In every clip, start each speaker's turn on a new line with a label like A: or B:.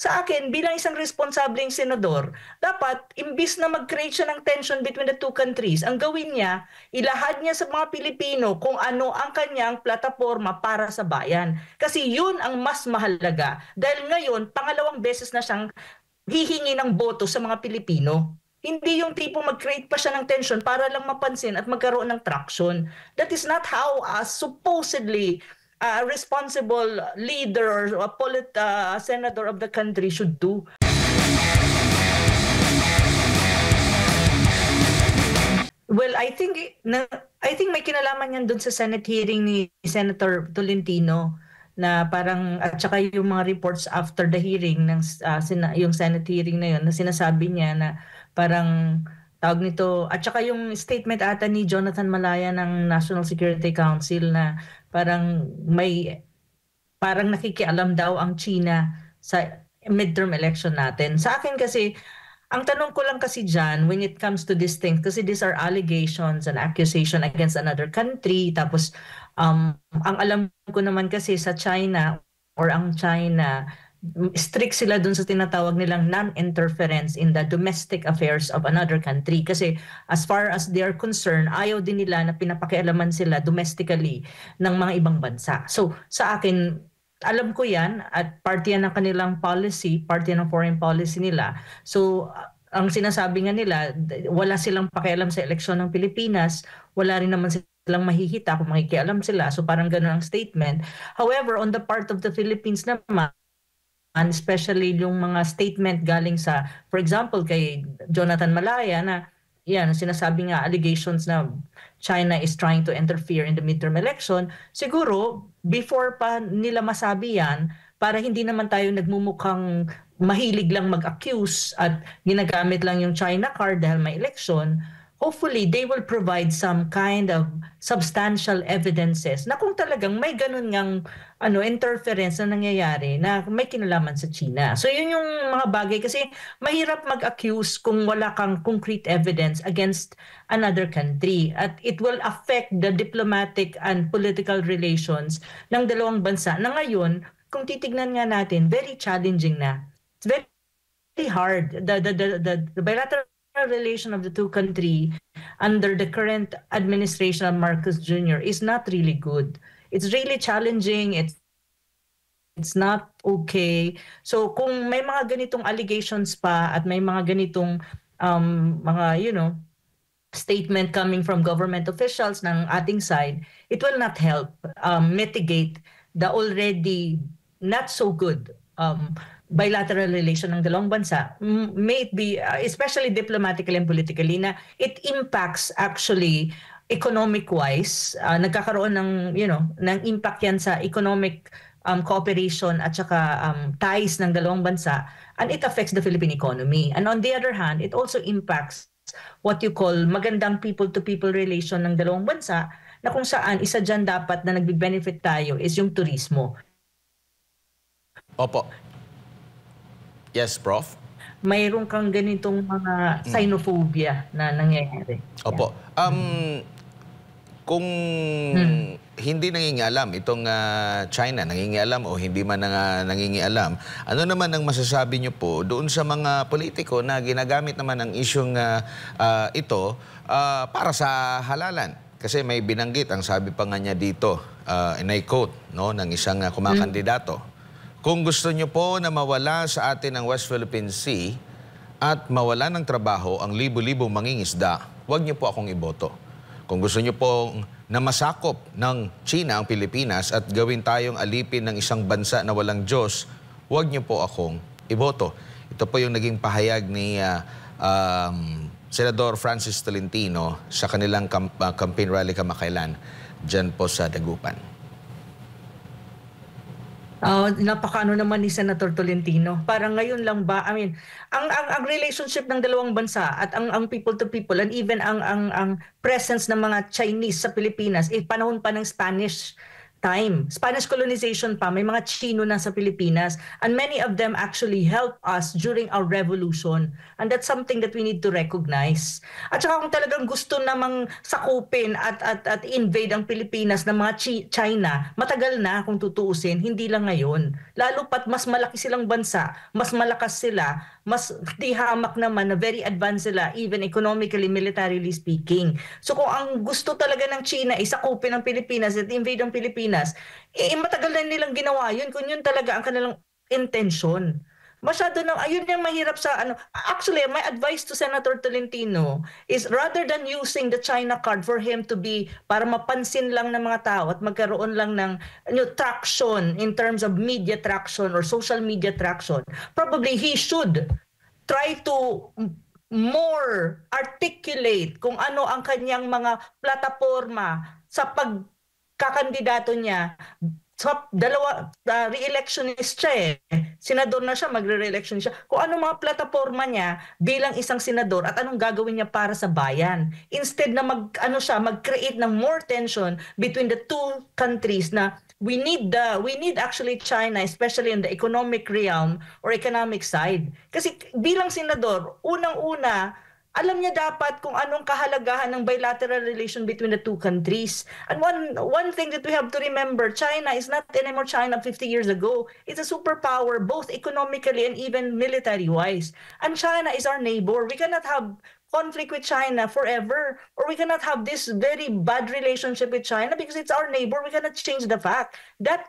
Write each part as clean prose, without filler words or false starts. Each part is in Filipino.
A: sa akin, bilang isang responsableng senador, dapat, imbis na mag-create siya ng tension between the two countries, ang gawin niya, ilahad niya sa mga Pilipino kung ano ang kanyang plataforma para sa bayan. Kasi yun ang mas mahalaga. Dahil ngayon, pangalawang beses na siyang hihingi ng boto sa mga Pilipino. Hindi yung tipong mag-create pa siya ng tension para lang mapansin at magkaroon ng traction. That is not how a supposedly responsible leader or a senator of the country should do. Well, I think may kinalaman yan doon sa Senate hearing ni Senator Tolentino na parang at saka yung mga reports after the hearing ng yung Senate hearing na yun na sinasabi niya na parang tawag nito at saka yung statement ata ni Jonathan Malaya ng National Security Council na parang nakikialam daw ang China sa midterm election natin. Sa akin kasi ang tanong ko lang kasi dyan, when it comes to these things, kasi these are allegations and accusation against another country, tapos ang alam ko naman kasi sa China, or ang China, strict sila dun sa tinatawag nilang non-interference in the domestic affairs of another country. Kasi as far as they are concerned, ayaw din nila na pinapakialaman sila domestically ng mga ibang bansa. So sa akin, alam ko yan at parte yan ng kanilang policy, parte ng foreign policy nila. So ang sinasabi nga nila, wala silang pakialam sa eleksyon ng Pilipinas, wala rin naman silang mahihita kung makikialam sila. So parang gano'n ang statement. However, on the part of the Philippines naman, especially yung mga statement galing sa, for example, kay Jonathan Malaya na yan, sinasabi nga allegations na China is trying to interfere in the midterm election, siguro before pa nila masabi yan, para hindi naman tayo nagmumukhang mahilig lang mag-accuse at ginagamit lang yung China card dahil may election, hopefully they will provide some kind of substantial evidences na kung talagang may ganun ngang interference na nangyayari na may kinalaman sa China. So yun yung mga bagay kasi mahirap mag-accuse kung wala kang concrete evidence against another country at it will affect the diplomatic and political relations ng dalawang bansa na ngayon kung titignan nga natin very challenging na. It's very hard. The bilateral relation of the two countries under the current administration of Marcos Jr. is not really good. It's really challenging. It's not okay. So kung may mga ganitong allegations pa at may mga ganitong mga statement coming from government officials ng ating side, it will not help mitigate the already not so good bilateral relation ng dalawang bansa, may it be especially diplomatically and politically, na it impacts actually economic-wise, nagkakaroon ng ng impact yan sa economic cooperation at saka ties ng dalawang bansa, and it affects the Philippine economy. And on the other hand, it also impacts what you call magandang people-to-people relation ng dalawang bansa, na kung saan isa dyan dapat na nagbe-benefit tayo is yung turismo.
B: Opo. Yes, Prof?
A: Mayroon kang ganitong mga xenophobia na nangyayari.
B: Opo. Kung hindi nangingialam itong China, nangingialam o hindi man nangingialam, ano naman ang masasabi niyo po doon sa mga politiko na ginagamit naman ang isyong ito para sa halalan? Kasi may binanggit, ang sabi pa nga niya dito, and I quote, ng isang kumakandidato, kung gusto niyo po na mawala sa atin ang West Philippine Sea at mawala ng trabaho ang libo-libong mangingisda, huwag niyo po akong iboto. Kung gusto niyo po na masakop ng China ang Pilipinas at gawin tayong alipin ng isang bansa na walang Diyos, huwag niyo po akong iboto. Ito po yung naging pahayag ni Senador Francis Tolentino sa kanilang campaign rally kamakailan dyan po sa Dagupan.
A: Napakaano naman ni Senator Tolentino. Parang ngayon lang ba, I mean, ang relationship ng dalawang bansa at ang people to people and even ang presence ng mga Chinese sa Pilipinas, panahon pa ng Spanish time. Spanish colonization pa, may mga Chino na sa Pilipinas, and many of them actually helped us during our revolution. And that's something that we need to recognize. At saka kung talagang gusto namang sakupin at invade ang Pilipinas ng mga China, matagal na kung tutuusin, hindi lang ngayon. Lalo pat mas malaki silang bansa, mas malakas sila, mas di hamak naman na very advanced sila, even economically, militarily speaking. So kung ang gusto talaga ng China ay sakupin ang Pilipinas at invade ang Pilipinas, matagal na nilang ginawa yun kung yun talaga ang kanilang intention. Masyado na, ayun yung mahirap sa ano. Actually, my advice to Senator Tolentino is rather than using the China card for him to be, para mapansin lang ng mga tao at magkaroon lang ng traction in terms of media traction or social media traction, probably he should try to more articulate kung ano ang kanyang mga plataforma sa pagkakandidato niya. So, re-electionist siya eh. Senador na siya, magre-re-election siya. Kung anong mga plataforma niya bilang isang senador at anong gagawin niya para sa bayan. Instead na mag-create ng more tension between the two countries na we need actually China, especially in the economic realm or economic side. Kasi bilang senador, unang-una, alam niya dapat kung anong kahalagahan ng bilateral relation between the two countries. And one thing that we have to remember, China is not anymore China 50 years ago. It's a superpower, both economically and even military-wise. And China is our neighbor. We cannot have conflict with China forever, or we cannot have this very bad relationship with China because it's our neighbor. We cannot change the fact. That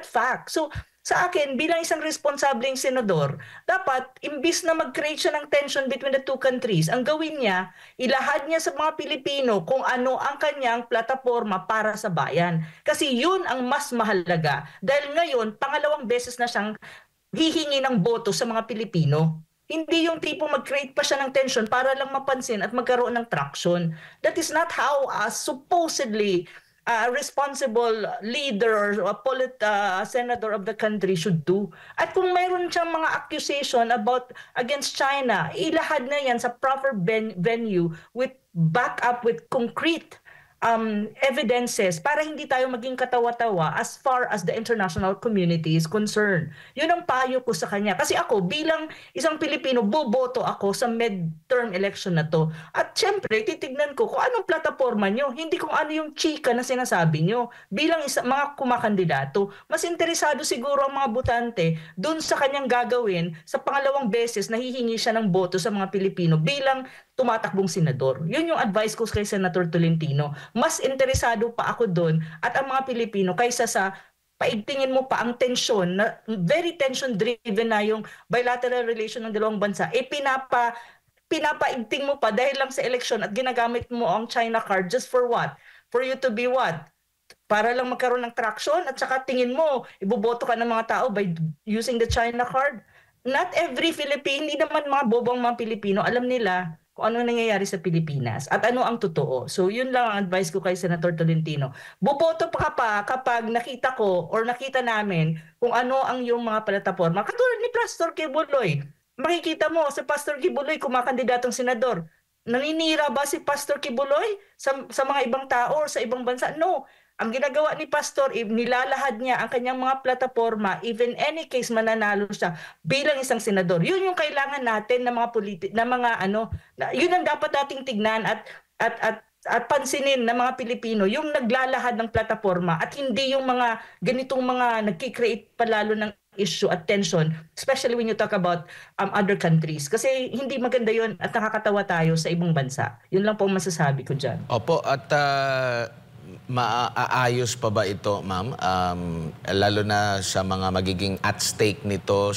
A: fact. So, sa akin, bilang isang responsableng senador, dapat, imbis na mag-create siya ng tension between the two countries, ang gawin niya, ilahad niya sa mga Pilipino kung ano ang kanyang plataforma para sa bayan. Kasi yun ang mas mahalaga. Dahil ngayon, pangalawang beses na siyang hihingi ng boto sa mga Pilipino. Hindi yung tipong mag-create pa siya ng tension para lang mapansin at magkaroon ng traction. That is not how supposedly responsible leader or senator of the country should do. At kung mayroon siyang mga accusation against China, ilahad na yan sa proper venue with backup with concrete evidences para hindi tayo maging katawa-tawa as far as the international community is concerned. Yun ang payo ko sa kanya. Kasi ako, bilang isang Pilipino, boboto ako sa midterm election na to. At syempre, titignan ko kung anong plataforma nyo, hindi kung ano yung chika na sinasabi nyo. Bilang mga kumakandidato, mas interesado siguro ang mga botante dun sa kanyang gagawin sa pangalawang beses na hihingi siya ng boto sa mga Pilipino bilang tumatakbong senador. Yun yung advice ko kay Senator Tolentino. Mas interesado pa ako doon at ang mga Pilipino kaysa sa paigtingin mo pa ang tensyon, na very tension-driven na yung bilateral relation ng dalawang bansa, pinapaigting mo pa dahil lang sa eleksyon at ginagamit mo ang China card just for what? For you to be what? Para lang magkaroon ng traction at saka tingin mo, iboboto ka ng mga tao by using the China card? Not every Filipino, hindi naman mga bobong mga Pilipino, alam nila kung ano nangyayari sa Pilipinas at ano ang totoo. So yun lang ang advice ko kay Senator Tolentino. Boboto pa kapag nakita ko or nakita namin kung ano ang yung mga plataforma. Katulad ni Pastor Kibuloy. Makikita mo si Pastor Kibuloy kumakandidatong senador. Naninira ba si Pastor Kibuloy sa mga ibang tao or sa ibang bansa? No. Ang ginagawa ni Pastor, nilalahad niya ang kanyang mga plataforma, even any case mananalo siya bilang isang senador. Yun yung kailangan natin ng mga yun ang dapat nating tignan at pansinin ng mga Pilipino, yung naglalahad ng plataforma at hindi yung mga ganitong mga nagki-create palalo ng issue at tension, especially when you talk about other countries. Kasi hindi maganda yun at nakakatawa tayo sa ibang bansa. Yun lang po ang masasabi ko dyan.
B: Opo, at maaayos pa ba ito, ma'am? Lalo na sa mga magiging at stake nito,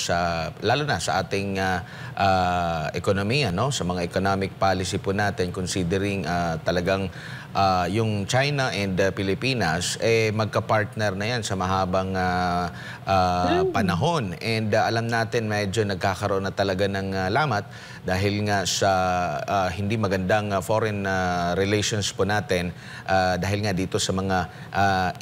B: lalo na sa ating ekonomiya, no? Sa mga economic policy po natin, considering talagang yung China and Pilipinas, magka-partner na yan sa mahabang panahon. And alam natin, medyo nagkakaroon na talaga ng lamat dahil nga sa hindi magandang foreign relations po natin dahil nga dito sa mga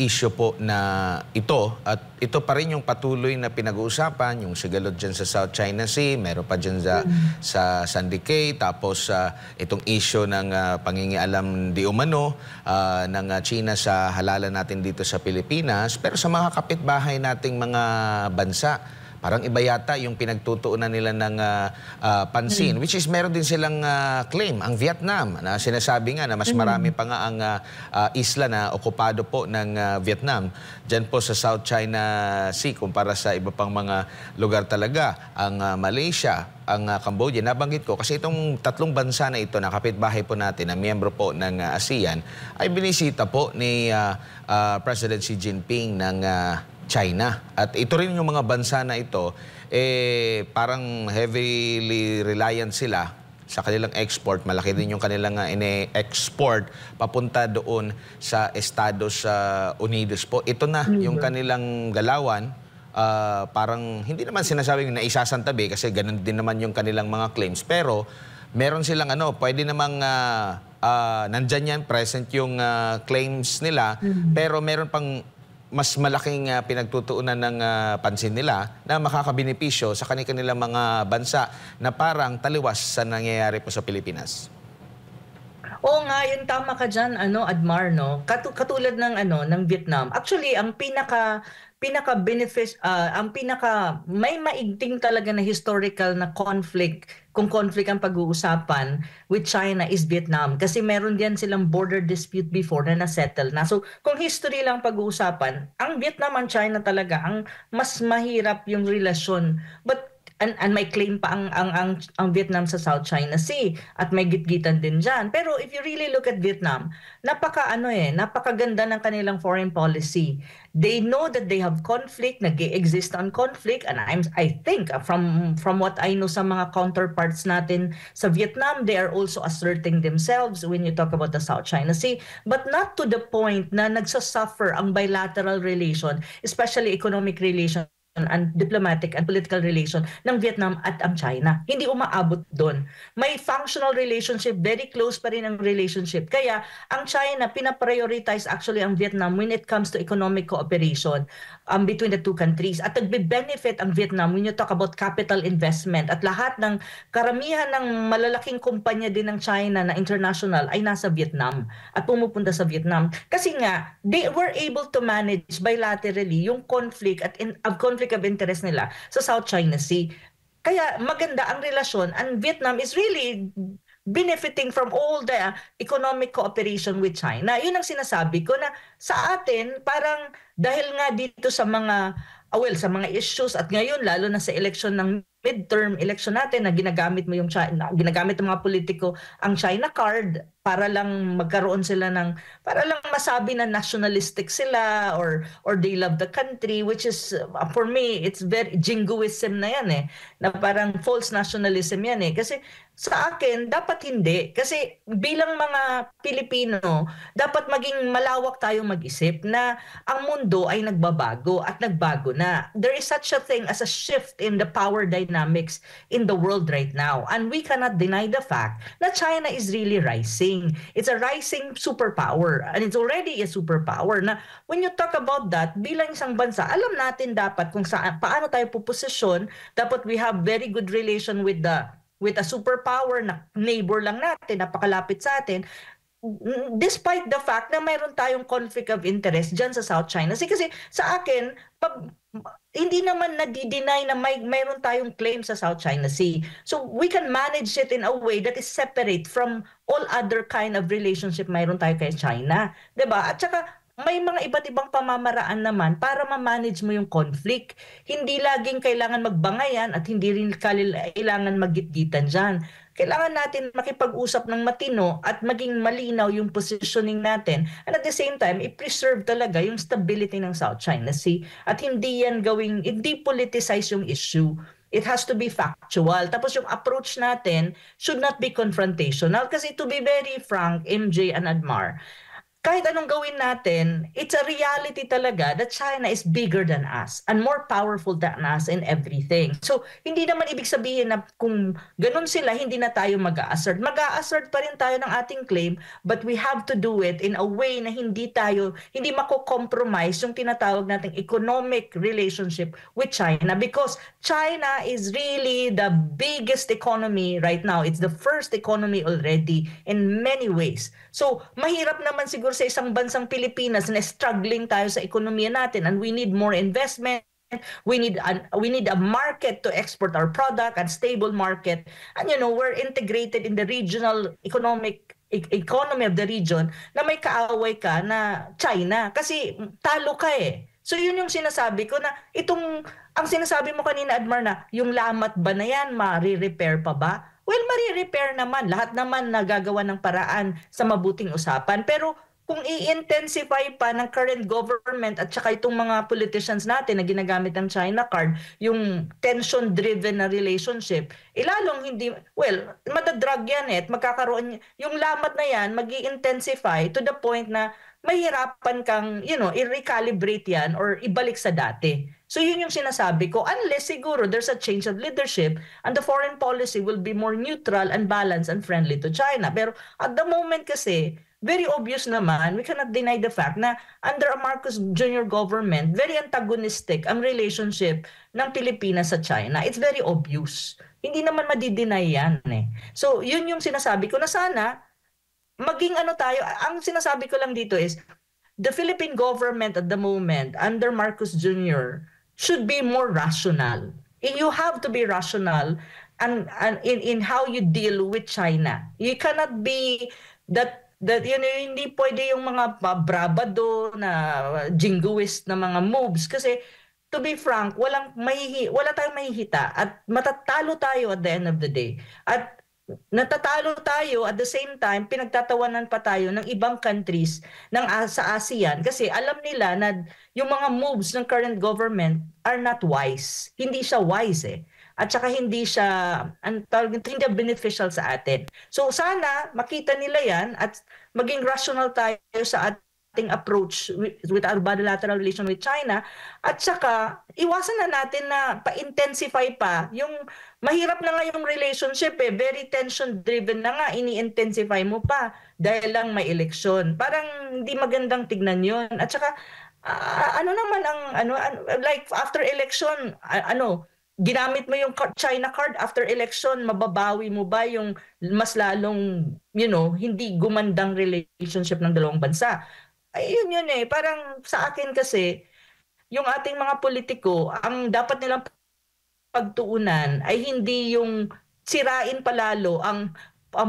B: issue po na ito at ito pa rin yung patuloy na pinag-uusapan, yung sigalot dyan sa South China Sea, meron pa dyan sa Sandy Cay, tapos itong issue ng pangingialam di umano ng China sa halalan natin dito sa Pilipinas. Pero sa mga kapitbahay nating mga bansa, parang iba yata yung pinagtutuunan nila ng pansin, which is meron din silang claim, ang Vietnam, na sinasabi nga na mas marami pa nga ang isla na okupado po ng Vietnam dyan po sa South China Sea kumpara sa iba pang mga lugar talaga. Ang Malaysia, ang Cambodia, nabanggit ko kasi itong tatlong bansa na ito na kapitbahay po natin na miyembro po ng ASEAN ay binisita po ni President Xi Jinping ng China. At ito rin yung mga bansa na ito, parang heavily reliant sila sa kanilang export. Malaki din yung kanilang ine-export papunta doon sa Estados Unidos po. Ito na yung kanilang galawan. Parang hindi naman sinasabing na isasantabi kasi ganun din naman yung kanilang mga claims. Pero meron silang pwede namang nandyan yan, present yung claims nila. Pero meron pang mas malaking pinagtutuunan ng pansin nila na makakabenepisyo sa kanilang mga bansa na parang taliwas sa nangyayari po sa Pilipinas.
A: Oo nga, yun tama ka diyan, Admar, no. Katulad ng ng Vietnam. Actually, ang may maigting talaga na historical na conflict, kung conflict ang pag-uusapan with China, is Vietnam. Kasi meron diyan silang border dispute before na na-settle na. So, kung history lang pag-uusapan, ang Vietnam and China talaga ang mas mahirap yung relasyon. But and may claim pa ang Vietnam sa South China Sea at may gitgitan din diyan. Pero if you really look at Vietnam, napakaganda ng kanilang foreign policy. They know that they have conflict, nag-exist on conflict, and I think from what I know sa mga counterparts natin sa Vietnam, they are also asserting themselves when you talk about the South China Sea, but not to the point na nagsasuffer ang bilateral relation, especially economic relation and diplomatic and political relation ng Vietnam at ang China. Hindi umaabot doon. May functional relationship, very close pa rin ang relationship. Kaya ang China, pinaprioritize actually ang Vietnam when it comes to economic cooperation between the two countries. At nagbe-benefit ang Vietnam when you talk about capital investment. At lahat ng karamihan ng malalaking kumpanya din ng China na international ay nasa Vietnam at pumupunta sa Vietnam. Kasi nga, they were able to manage bilaterally yung conflict of interest nila sa South China Sea. Kaya maganda ang relasyon, and Vietnam is really benefiting from all the economic cooperation with China. Yun ang sinasabi ko na sa atin, parang dahil nga dito sa mga sa mga issues at ngayon lalo na sa election ng midterm election natin na ginagamit mo yung China, ginagamit ng mga politiko ang China card para lang magkaroon sila para lang masabi na nationalistic sila or they love the country, which is for me it's very jingoism na yan na parang false nationalism yan kasi sa akin dapat hindi, kasi bilang mga Pilipino dapat maging malawak tayong mag-isip na ang mundo ay nagbabago at nagbago na. There is such a thing as a shift in the power dynamics in the world right now, and we cannot deny the fact that China is really rising. It's a rising superpower, and it's already a superpower na when you talk about that, bilang isang bansa, alam natin dapat kung paano tayo puposisyon. Dapat we have very good relation with a superpower na neighbor lang natin, napakalapit sa atin, despite the fact na mayroon tayong conflict of interest dyan sa South China Sea. Kasi sa akin, hindi naman nadi-deny na mayroon tayong claim sa South China Sea. So we can manage it in a way that is separate from all other kind of relationship mayroon tayo kay China. 'Di ba? At saka may mga iba't ibang pamamaraan naman para ma-manage mo yung conflict. Hindi laging kailangan magbangayan at hindi rin kailangan maggitgitan dyan. Kailangan natin makipag-usap ng matino at maging malinaw yung positioning natin. And at the same time, i-preserve talaga yung stability ng South China Sea. At hindi politicize yung issue. It has to be factual. Tapos yung approach natin should not be confrontational. Kasi to be very frank, MJ and Admar, kahit anong gawin natin, it's a reality talaga that China is bigger than us and more powerful than us in everything. So, hindi naman ibig sabihin na kung ganun sila, hindi na tayo mag-a-assert. Mag-a-assert pa rin tayo ng ating claim, but we have to do it in a way na hindi mako-compromise yung tinatawag nating economic relationship with China, because China is really the biggest economy right now. It's the first economy already in many ways. So, mahirap naman siguro sa isang bansang Pilipinas na struggling tayo sa ekonomiya natin, and we need more investment. We need a market to export our product, and stable market. And we're integrated in the regional economy of the region na may kaaway ka na China kasi talo ka eh. So yun yung sinasabi ko na ang sinasabi mo kanina, Admar, na yung lamat ba na yan, ma-repair pa ba? Well, mari-repair naman. Lahat naman nagagawa ng paraan sa mabuting usapan. Pero kung i-intensify pa ng current government at saka itong mga politicians natin na ginagamit ng China card, yung tension-driven na relationship, lalong hindi, well, madadrag yan at magkakaroon, yung lamat na yan, mag-i-intensify to the point na mahirapan kang, i-recalibrate yan or ibalik sa dati. So yun yung sinasabi ko, unless siguro there's a change of leadership and the foreign policy will be more neutral and balanced and friendly to China. Pero at the moment kasi, very obvious naman, we cannot deny the fact na under a Marcos Jr. government, very antagonistic ang relationship ng Pilipinas sa China. It's very obvious. Hindi naman madi-deny yan eh. So yun yung sinasabi ko na sana, maging tayo, ang sinasabi ko lang dito is, the Philippine government at the moment, under Marcos Jr., should be more rational. You have to be rational and in how you deal with China. You cannot be that hindi pwede yung mga brabado na jingoist na mga moves kasi to be frank, wala tayong mahihita at matatalo tayo at the end of the day. At natatalo tayo at the same time, pinagtatawanan pa tayo ng ibang countries sa ASEAN kasi alam nila na yung mga moves ng current government are not wise. Hindi siya wise eh. At saka hindi beneficial sa atin. So sana makita nila yan at maging rational tayo sa ating approach with our bilateral relation with China, at saka iwasan na natin na pa-intensify pa yung mahirap na nga yung relationship eh, very tension driven na nga, ini-intensify mo pa dahil lang may eleksyon. Parang hindi magandang tignan yun. At saka like after election, ginamit mo yung China card after election, mababawi mo ba yung mas lalong, hindi gumandang relationship ng dalawang bansa? Ayun yun eh. Parang sa akin kasi, yung ating mga politiko, ang dapat nilang pagtuunan ay hindi yung sirain palalo ang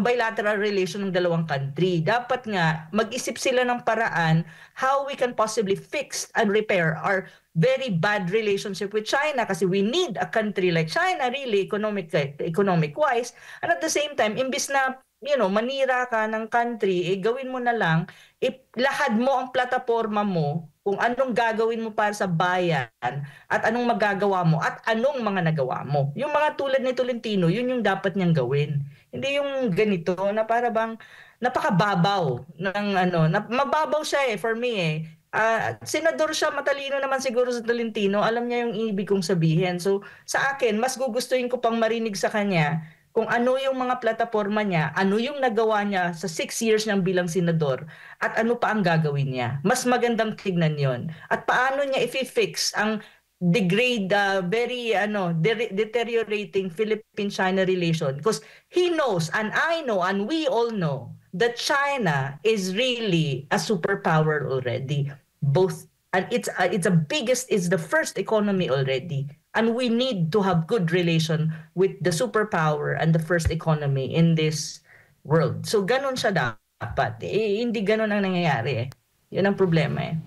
A: bilateral relation ng dalawang country. Dapat nga, mag-isip sila ng paraan how we can possibly fix and repair our very bad relationship with China kasi we need a country like China really economic-wise, and at the same time, imbis na manira ka ng country, gawin mo na lang, lahad mo ang plataforma mo kung anong gagawin mo para sa bayan at anong magagawa mo at anong mga nagawa mo. Yung mga tulad ni Tolentino, yun yung dapat niyang gawin. Hindi yung ganito na para bang napakababaw ng mababaw siya for me eh. Senador siya, matalino naman siguro sa Tolentino, alam niya yung ibig kong sabihin. So sa akin, mas gugustuhin ko pang marinig sa kanya kung ano yung mga plataforma niya, ano yung nagawa niya sa 6 years niyang bilang senador, at ano pa ang gagawin niya. Mas magandang tignan yon. At paano niya i-fix ang very deteriorating Philippine-China relation. Because he knows, and I know, and we all know, that China is really a superpower already. And it's the first economy already. And we need to have good relation with the superpower and the first economy in this world. So ganun siya dapat. Hindi ganun ang nangyayari eh. Yun ang problema eh.